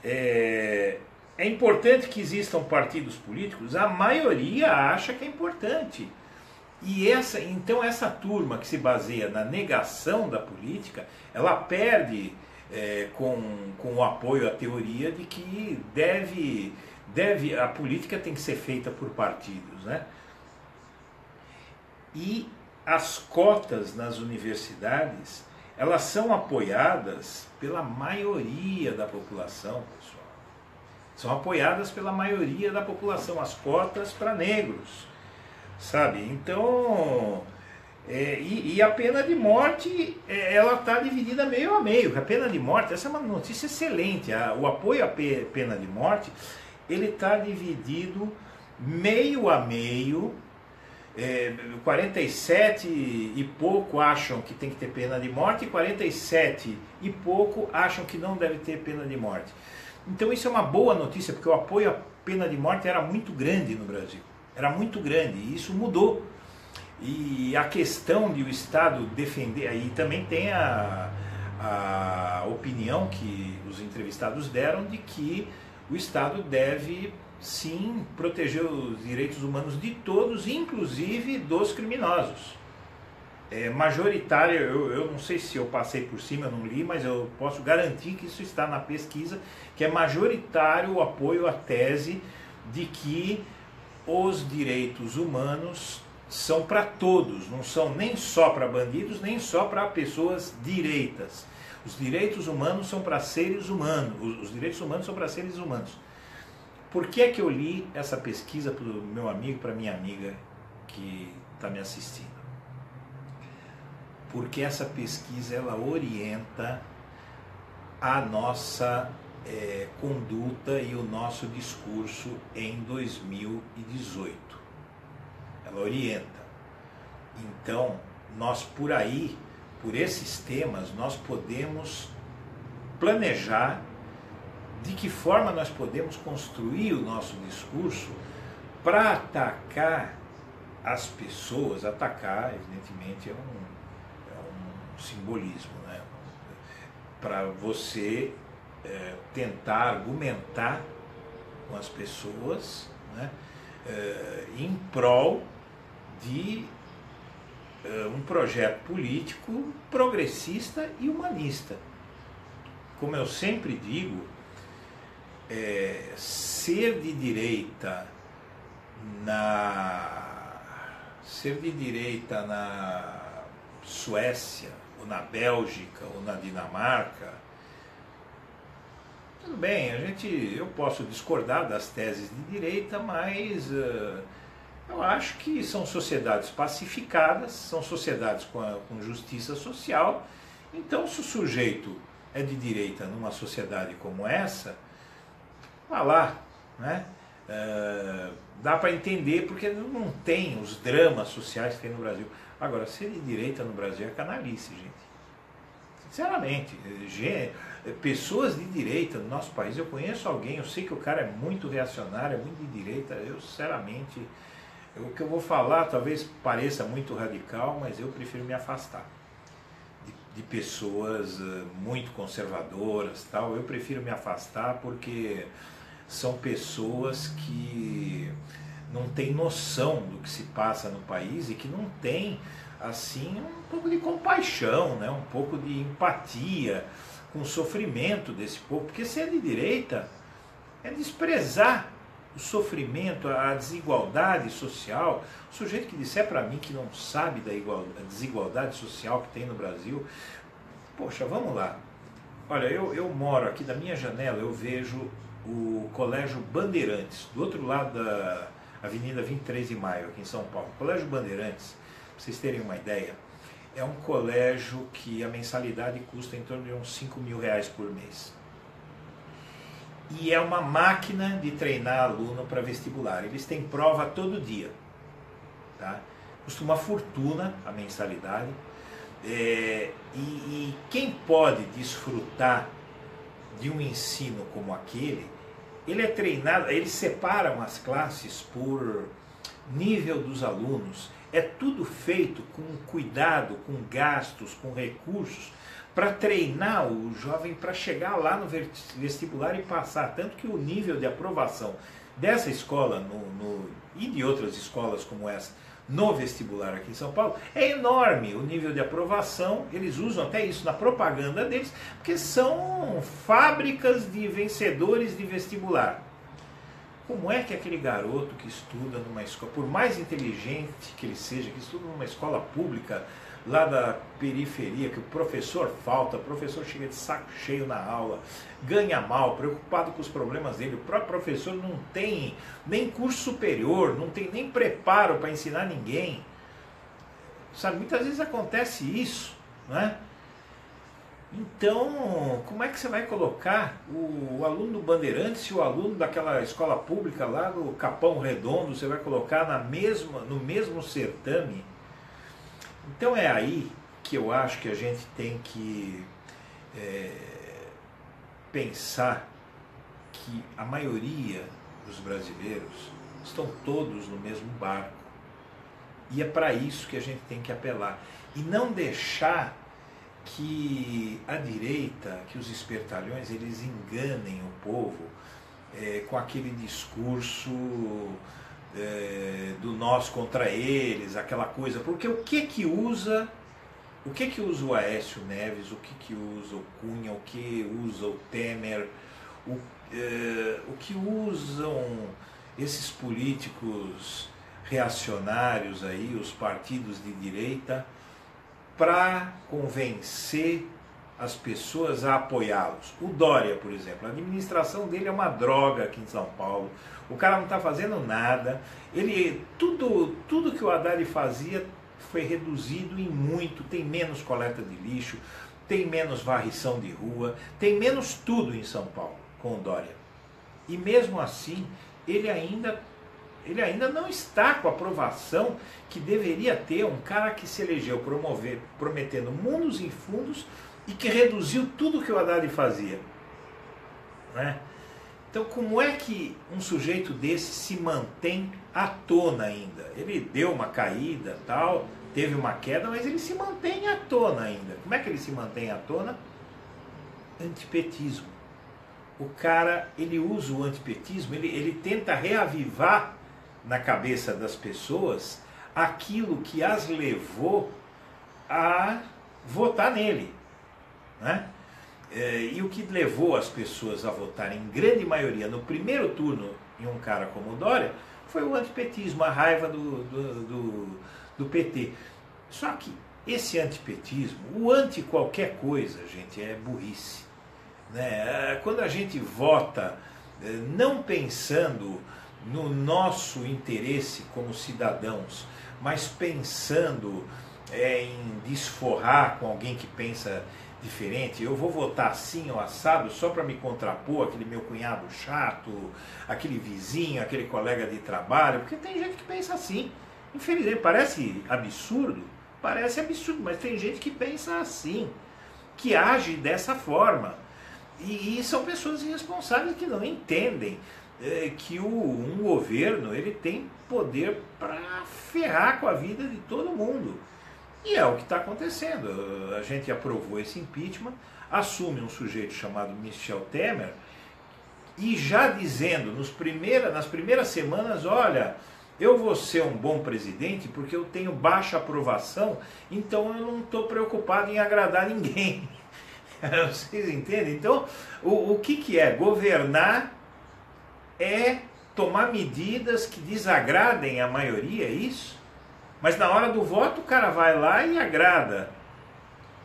Speaker 1: É importante que existam partidos políticos? A maioria acha que é importante. E então essa turma que se baseia na negação da política, ela perde com o apoio à teoria de que a política tem que ser feita por partidos, né? E as cotas nas universidades, elas são apoiadas pela maioria da população, pessoal. São apoiadas pela maioria da população, as cotas para negros, sabe? Então, e a pena de morte, ela está dividida meio a meio. A pena de morte, essa é uma notícia excelente. O apoio à pena de morte, ele está dividido meio a meio. 47 e pouco acham que tem que ter pena de morte, e 47 e pouco acham que não deve ter pena de morte. Então isso é uma boa notícia, porque o apoio à pena de morte era muito grande no Brasil. Era muito grande, e isso mudou. E a questão de o Estado defender, aí também tem a opinião que os entrevistados deram de que o Estado deve, sim, proteger os direitos humanos de todos, inclusive dos criminosos. É majoritária, eu não sei se eu passei por cima, eu não li, mas eu posso garantir que isso está na pesquisa, que é majoritário o apoio à tese de que os direitos humanos são para todos, não são nem só para bandidos, nem só para pessoas direitas. Os direitos humanos são para seres humanos, os direitos humanos são para seres humanos. Por que é que eu li essa pesquisa para o meu amigo, para minha amiga que está me assistindo? Porque essa pesquisa ela orienta a nossa conduta e o nosso discurso em 2018. Ela orienta. Então, nós por aí, por esses temas, nós podemos planejar de que forma nós podemos construir o nosso discurso para atacar as pessoas. Atacar, evidentemente, é um simbolismo, né? Para você tentar argumentar com as pessoas, né? Em prol de um projeto político progressista e humanista. Como eu sempre digo, ser de direita na Suécia, ou na Bélgica, ou na Dinamarca, tudo bem, eu posso discordar das teses de direita, mas eu acho que são sociedades pacificadas, são sociedades com justiça social. Então, se o sujeito é de direita numa sociedade como essa, vá lá, né? Dá para entender, porque não tem os dramas sociais que tem no Brasil. Agora, ser de direita no Brasil é canalice, gente. Sinceramente, pessoas de direita no nosso país, eu conheço alguém, eu sei que o cara é muito reacionário, é muito de direita, eu sinceramente, o que eu vou falar talvez pareça muito radical, mas eu prefiro me afastar de pessoas muito conservadoras, tal. Eu prefiro me afastar porque são pessoas que não têm noção do que se passa no país e que não têm, assim, um pouco de compaixão, né? Um pouco de empatia com o sofrimento desse povo. Porque ser de direita é desprezar o sofrimento, a desigualdade social. O sujeito que disser para mim que não sabe da desigualdade social que tem no Brasil, poxa, vamos lá. Olha, eu moro aqui da minha janela, eu vejo o Colégio Bandeirantes, do outro lado da Avenida 23 de Maio, aqui em São Paulo. O Colégio Bandeirantes, para vocês terem uma ideia, é um colégio que a mensalidade custa em torno de uns 5 mil reais por mês. E é uma máquina de treinar aluno para vestibular. Eles têm prova todo dia. Tá? Custa uma fortuna a mensalidade. E quem pode desfrutar de um ensino como aquele, ele é treinado, eles separam as classes por nível dos alunos. É tudo feito com cuidado, com gastos, com recursos, para treinar o jovem para chegar lá no vestibular e passar. Tanto que o nível de aprovação dessa escola e de outras escolas como essa, no vestibular aqui em São Paulo, é enorme o nível de aprovação. Eles usam até isso na propaganda deles, porque são fábricas de vencedores de vestibular. Como é que aquele garoto que estuda numa escola, por mais inteligente que ele seja, que estuda numa escola pública lá da periferia, que o professor falta, o professor chega de saco cheio na aula, ganha mal, preocupado com os problemas dele, o próprio professor não tem nem curso superior, não tem nem preparo para ensinar ninguém. Sabe, muitas vezes acontece isso, né? Então, como é que você vai colocar o aluno do Bandeirantes e o aluno daquela escola pública lá do Capão Redondo, você vai colocar no mesmo certame? Então é aí que eu acho que a gente tem que pensar que a maioria dos brasileiros estão todos no mesmo barco. E é para isso que a gente tem que apelar. E não deixar que a direita, que os espertalhões, eles enganem o povo com aquele discurso do nós contra eles, aquela coisa, porque o que usa o Aécio Neves, o que usa o Cunha, o que usa o Temer, o que usam esses políticos reacionários aí, os partidos de direita, para convencer as pessoas a apoiá-los. O Dória, por exemplo, a administração dele é uma droga aqui em São Paulo. O cara não está fazendo nada. Tudo que o Haddad fazia foi reduzido em muito. Tem menos coleta de lixo, tem menos varrição de rua, tem menos tudo em São Paulo com o Dória. E mesmo assim, ele ainda não está com a aprovação que deveria ter um cara que se elegeu prometendo mundos e fundos e que reduziu tudo que o Haddad fazia. Né? Então, como é que um sujeito desse se mantém à tona ainda? Ele deu uma caída, tal, teve uma queda, mas ele se mantém à tona ainda. Como é que ele se mantém à tona? Antipetismo. O cara, ele usa o antipetismo, ele tenta reavivar na cabeça das pessoas aquilo que as levou a votar nele. Né? E o que levou as pessoas a votarem em grande maioria no primeiro turno em um cara como o Dória foi o antipetismo, a raiva do PT. Só que esse antipetismo, o anti qualquer coisa, gente, é burrice. Né? Quando a gente vota não pensando no nosso interesse como cidadãos, mas pensando em desforrar com alguém que pensa diferente, eu vou votar assim ou assado só para me contrapor aquele meu cunhado chato, aquele vizinho, aquele colega de trabalho, porque tem gente que pensa assim. Infelizmente, parece absurdo, mas tem gente que pensa assim, que age dessa forma. E são pessoas irresponsáveis que não entendem que um governo ele tem poder para ferrar com a vida de todo mundo. E é o que está acontecendo. A gente aprovou esse impeachment, assume um sujeito chamado Michel Temer, e já dizendo nas primeiras semanas, olha, eu vou ser um bom presidente porque eu tenho baixa aprovação, então eu não estou preocupado em agradar ninguém. Vocês entendem? Então, o que é? Governar é tomar medidas que desagradem a maioria, é isso? Mas na hora do voto o cara vai lá e agrada.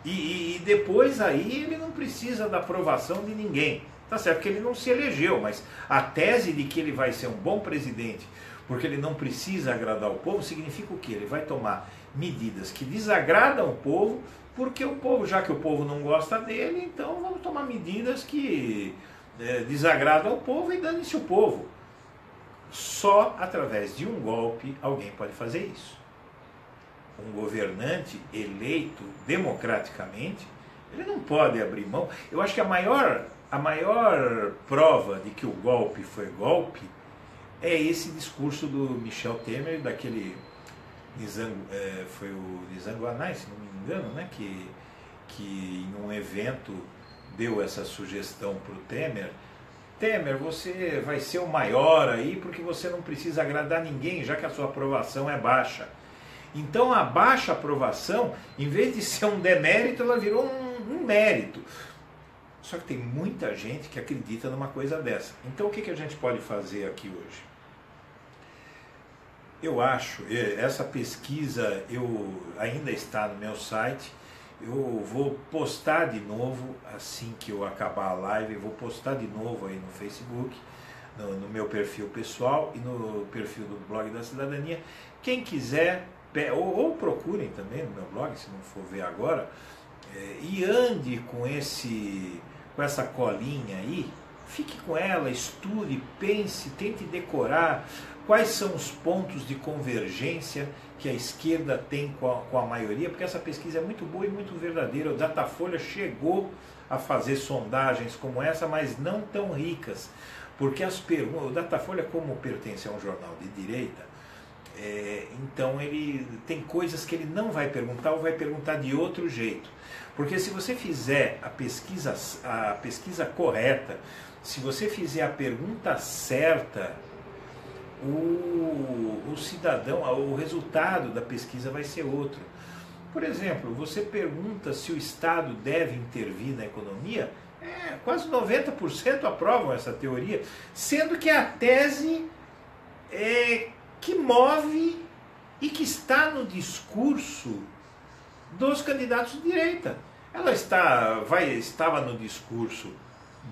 Speaker 1: E depois aí ele não precisa da aprovação de ninguém. Tá certo que ele não se elegeu, mas a tese de que ele vai ser um bom presidente porque ele não precisa agradar o povo, significa o quê? Ele vai tomar medidas que desagradam o povo, porque o povo, já que o povo não gosta dele, então vamos tomar medidas que desagradam o povo e dane-se o povo. Só através de um golpe alguém pode fazer isso. Um governante eleito democraticamente, ele não pode abrir mão. Eu acho que a maior prova de que o golpe foi golpe é esse discurso do Michel Temer, daquele foi o Nizam Guanais, se não me engano, né, que em um evento deu essa sugestão para o Temer. Temer, você vai ser o maior aí porque você não precisa agradar ninguém, já que a sua aprovação é baixa. Então a baixa aprovação, em vez de ser um demérito, ela virou um mérito. Só que tem muita gente que acredita numa coisa dessa. Então o que a gente pode fazer aqui hoje? Eu acho, essa pesquisa ainda está no meu site, eu vou postar de novo, assim que eu acabar a live, eu vou postar de novo aí no Facebook, no meu perfil pessoal e no perfil do Blog da Cidadania. Quem quiser, ou procurem também no meu blog, se não for ver agora, e ande com essa colinha aí, fique com ela, estude, pense, tente decorar quais são os pontos de convergência que a esquerda tem com a maioria, porque essa pesquisa é muito boa e muito verdadeira. O Datafolha chegou a fazer sondagens como essa, mas não tão ricas, porque as perguntas, o Datafolha, como pertence a um jornal de direita, Então ele tem coisas que ele não vai perguntar ou vai perguntar de outro jeito. Porque se você fizer a pesquisa correta, se você fizer a pergunta certa, o cidadão, o resultado da pesquisa vai ser outro. Por exemplo, você pergunta se o Estado deve intervir na economia, quase 90% aprovam essa teoria, sendo que a tese que move e que está no discurso dos candidatos de direita. Ela estava no discurso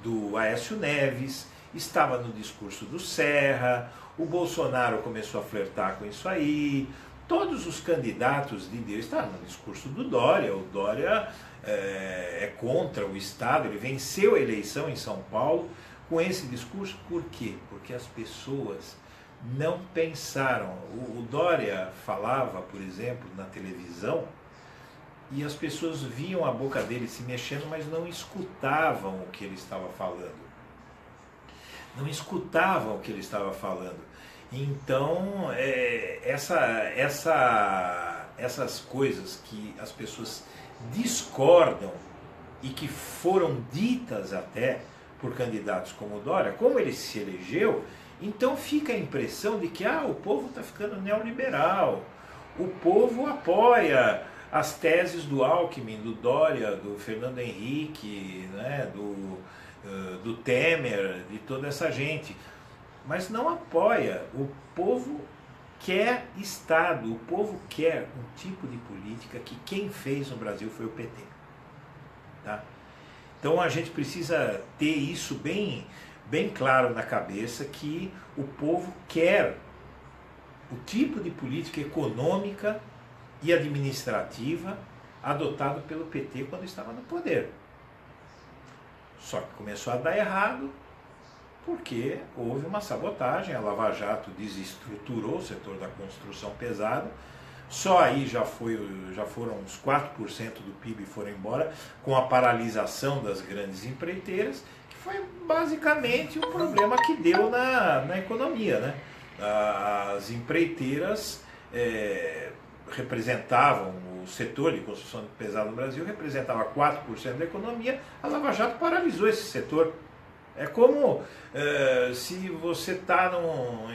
Speaker 1: do Aécio Neves, estava no discurso do Serra, o Bolsonaro começou a flertar com isso aí, todos os candidatos de direita estavam no discurso do Dória. O Dória é contra o Estado, ele venceu a eleição em São Paulo com esse discurso. Por quê? Porque as pessoas não pensaram. O Dória falava, por exemplo, na televisão, e as pessoas viam a boca dele se mexendo, mas não escutavam o que ele estava falando. Não escutavam o que ele estava falando. Então, essas coisas que as pessoas discordam e que foram ditas até por candidatos como o Dória, como ele se elegeu, então fica a impressão de que o povo está ficando neoliberal, o povo apoia as teses do Alckmin, do Dória, do Fernando Henrique, né, do Temer, de toda essa gente, mas não apoia. O povo quer Estado, o povo quer um tipo de política que quem fez no Brasil foi o PT. Tá? Então a gente precisa ter isso bem claro na cabeça, que o povo quer o tipo de política econômica e administrativa adotado pelo PT quando estava no poder. Só que começou a dar errado porque houve uma sabotagem, a Lava Jato desestruturou o setor da construção pesada, só aí já foram uns 4% do PIB foram embora, com a paralisação das grandes empreiteiras, que foi basicamente o problema que deu na economia, né? As empreiteiras representavam, o setor de construção pesada no Brasil representava 4% da economia, a Lava Jato paralisou esse setor. É como se você está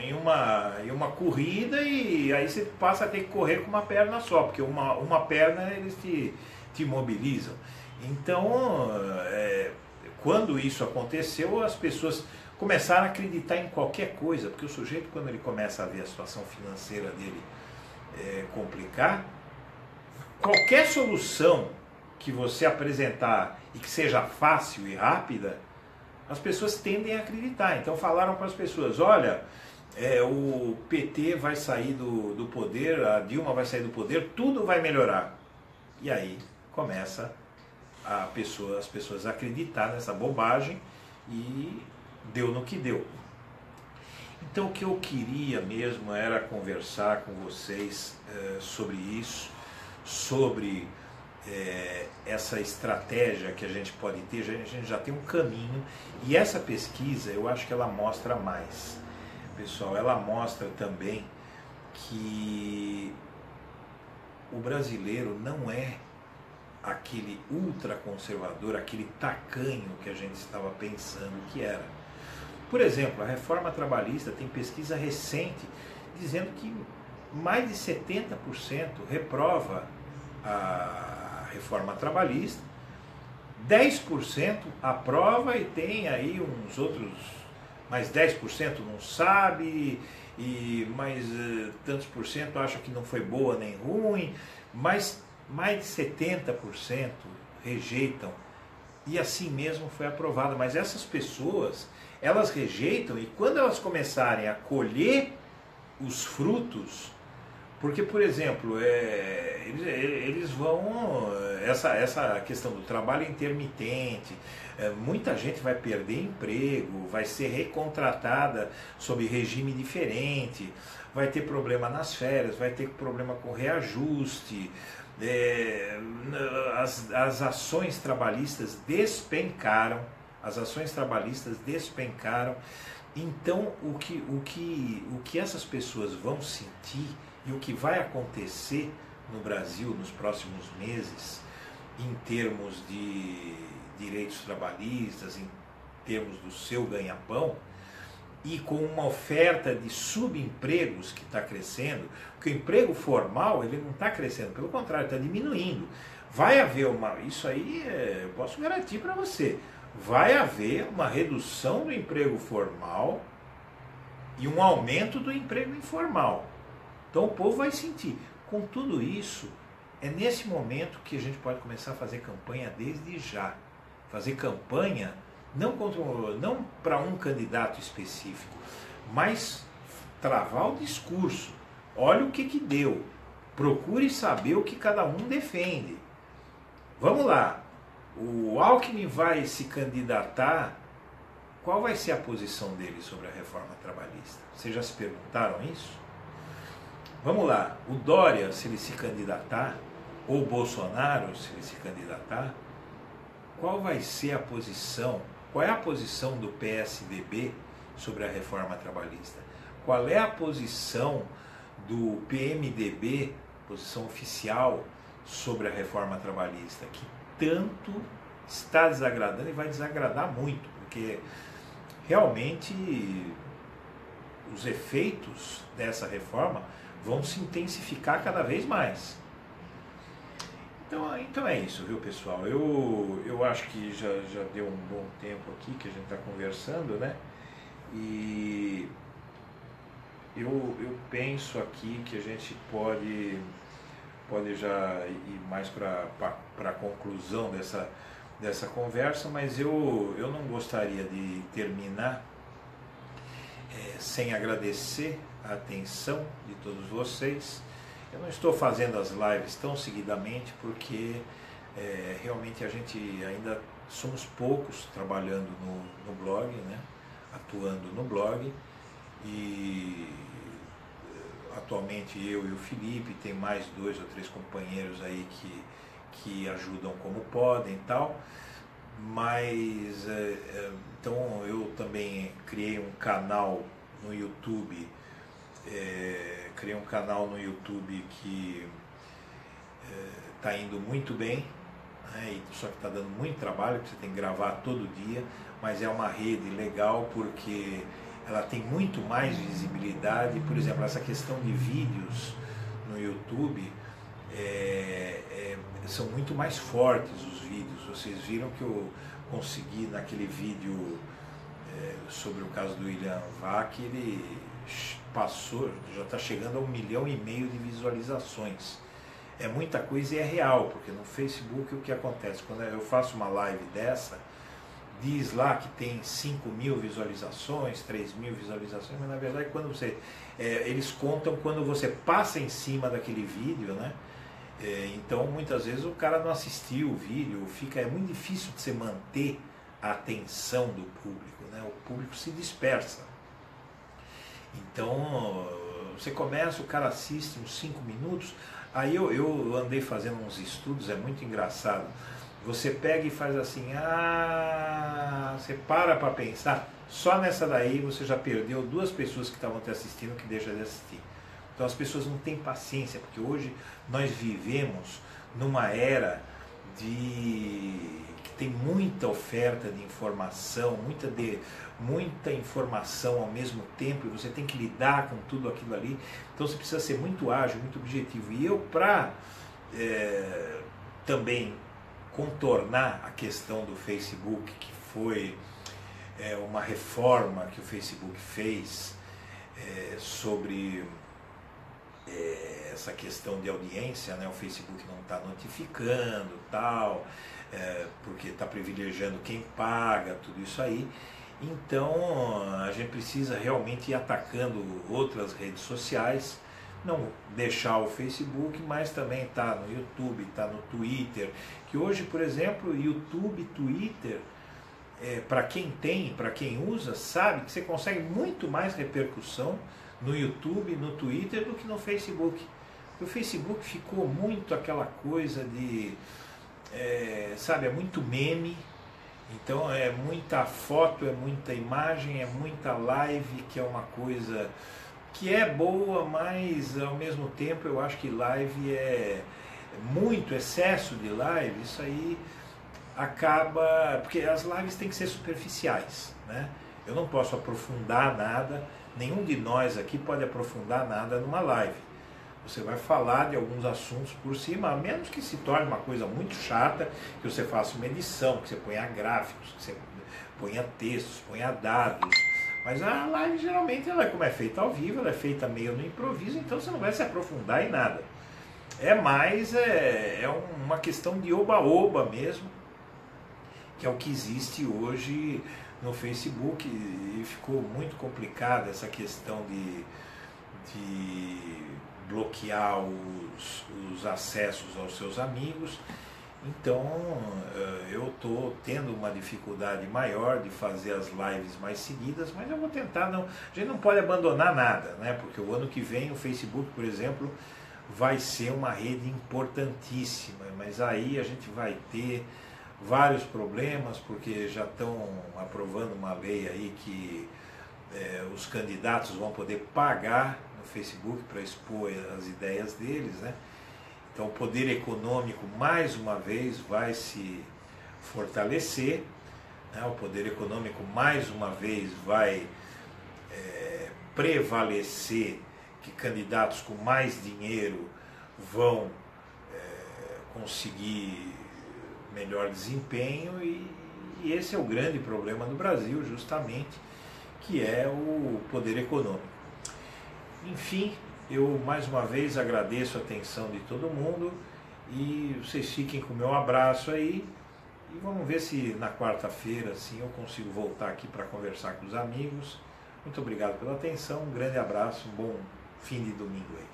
Speaker 1: em uma corrida e aí você passa a ter que correr com uma perna só, porque uma perna eles te imobilizam. Então, quando isso aconteceu, as pessoas começaram a acreditar em qualquer coisa, porque o sujeito, quando ele começa a ver a situação financeira dele complicar, qualquer solução que você apresentar e que seja fácil e rápida, as pessoas tendem a acreditar. Então falaram para as pessoas, olha, o PT vai sair do poder, a Dilma vai sair do poder, tudo vai melhorar. E aí começa as pessoas a acreditar nessa bobagem e deu no que deu. Então o que eu queria mesmo era conversar com vocês sobre isso, sobre essa estratégia que a gente pode ter. A gente já tem um caminho, e essa pesquisa eu acho que ela mostra mais, pessoal. Ela mostra também que o brasileiro não é aquele ultraconservador, aquele tacanho que a gente estava pensando que era. Por exemplo, a reforma trabalhista, tem pesquisa recente dizendo que mais de 70% reprova a reforma trabalhista, 10% aprova e tem aí uns outros, mais 10% não sabe, e mais tantos por cento acha que não foi boa nem ruim, mas mais de 70% rejeitam, e assim mesmo foi aprovada. Mas essas pessoas, elas rejeitam, e quando elas começarem a colher os frutos, porque, por exemplo, eles vão... Essa questão do trabalho intermitente, muita gente vai perder emprego, vai ser recontratada sob regime diferente, vai ter problema nas férias, vai ter problema com reajuste, as ações trabalhistas despencaram, Então, o que essas pessoas vão sentir e o que vai acontecer no Brasil nos próximos meses, em termos de direitos trabalhistas, em termos do seu ganha-pão, e com uma oferta de subempregos que está crescendo, porque o emprego formal ele não está crescendo, pelo contrário, está diminuindo. Vai haver isso aí eu posso garantir para você, vai haver uma redução do emprego formal e um aumento do emprego informal. Então o povo vai sentir. Com tudo isso, é nesse momento que a gente pode começar a fazer campanha desde já. Fazer campanha não para um candidato específico, mas travar o discurso. Olha o que deu. Procure saber o que cada um defende. Vamos lá. O Alckmin vai se candidatar. Qual vai ser a posição dele sobre a reforma trabalhista? Vocês já se perguntaram isso? Vamos lá. O Dória, se ele se candidatar, ou o Bolsonaro, se ele se candidatar, qual vai ser a posição? Qual é a posição do PSDB sobre a reforma trabalhista? Qual é a posição do PMDB, posição oficial, sobre a reforma trabalhista? Que tanto está desagradando e vai desagradar muito, porque realmente os efeitos dessa reforma vão se intensificar cada vez mais. Então é isso, viu, pessoal? Eu acho que já deu um bom tempo aqui que a gente está conversando, né? E eu penso aqui que a gente pode já ir mais para a conclusão dessa conversa, mas eu não gostaria de terminar sem agradecer a atenção de todos vocês. Eu não estou fazendo as lives tão seguidamente porque realmente a gente ainda somos poucos trabalhando no blog, né? Atuando no blog, e atualmente eu e o Felipe, tem mais 2 ou 3 companheiros aí que ajudam como podem e tal, mas então eu também criei um canal no YouTube. Criei um canal no YouTube que está indo muito bem, né? Só que está dando muito trabalho, porque você tem que gravar todo dia, mas é uma rede legal porque ela tem muito mais visibilidade. Por exemplo, essa questão de vídeos no YouTube, são muito mais fortes os vídeos. Vocês viram que eu consegui naquele vídeo sobre o caso do William Vac, ele passou, já está chegando a 1,5 milhão de visualizações. É muita coisa e é real, porque no Facebook o que acontece? Quando eu faço uma live dessa, diz lá que tem 5.000 visualizações, 3.000 visualizações, mas na verdade quando eles contam quando você passa em cima daquele vídeo, né? Então muitas vezes o cara não assistiu o vídeo, é muito difícil de você manter a atenção do público, né? O público se dispersa. Então você começa, o cara assiste uns 5 minutos, aí eu andei fazendo uns estudos, é muito engraçado. Você pega e faz assim, você para pensar, só nessa daí você já perdeu 2 pessoas que estavam te assistindo que deixam de assistir. Então as pessoas não têm paciência, porque hoje nós vivemos numa era que tem muita oferta de informação, muita informação ao mesmo tempo, e você tem que lidar com tudo aquilo ali. Então você precisa ser muito ágil, muito objetivo. E eu, para também contornar a questão do Facebook, que foi uma reforma que o Facebook fez sobre essa questão de audiência, né? O Facebook não está notificando, tal, porque está privilegiando quem paga, tudo isso aí. Então a gente precisa realmente ir atacando outras redes sociais, não deixar o Facebook, mas também está no YouTube, está no Twitter, que hoje, por exemplo, YouTube, Twitter, para quem tem, para quem usa, sabe que você consegue muito mais repercussão no YouTube, no Twitter, do que no Facebook. O Facebook ficou muito aquela coisa de, sabe, é muito meme. Então é muita foto, é muita imagem, é muita live, que é uma coisa que é boa, mas ao mesmo tempo eu acho que live é muito excesso de live, isso aí acaba, porque as lives têm que ser superficiais, né? Eu não posso aprofundar nada, nenhum de nós aqui pode aprofundar nada numa live. Você vai falar de alguns assuntos por cima, a menos que se torne uma coisa muito chata, que você faça uma edição, que você ponha gráficos, que você ponha textos, ponha dados. Mas a live geralmente, ela, como é feita ao vivo, ela é feita meio no improviso, então você não vai se aprofundar em nada. É mais uma questão de oba-oba mesmo, que é o que existe hoje no Facebook, e ficou muito complicada essa questão de bloquear os acessos aos seus amigos. Então eu estou tendo uma dificuldade maior de fazer as lives mais seguidas, mas eu vou tentar. Não, a gente não pode abandonar nada, né? Porque o ano que vem o Facebook, por exemplo, vai ser uma rede importantíssima, mas aí a gente vai ter vários problemas, porque já estão aprovando uma lei aí que os candidatos vão poder pagar no Facebook para expor as ideias deles, né? Então o poder econômico mais uma vez vai se fortalecer, né? O poder econômico mais uma vez vai prevalecer, que candidatos com mais dinheiro vão conseguir melhor desempenho, e esse é o grande problema do Brasil, justamente, que é o poder econômico. Enfim, eu mais uma vez agradeço a atenção de todo mundo, e vocês fiquem com o meu abraço aí, e vamos ver se na quarta-feira assim, eu consigo voltar aqui para conversar com os amigos. Muito obrigado pela atenção, um grande abraço, um bom fim de domingo aí.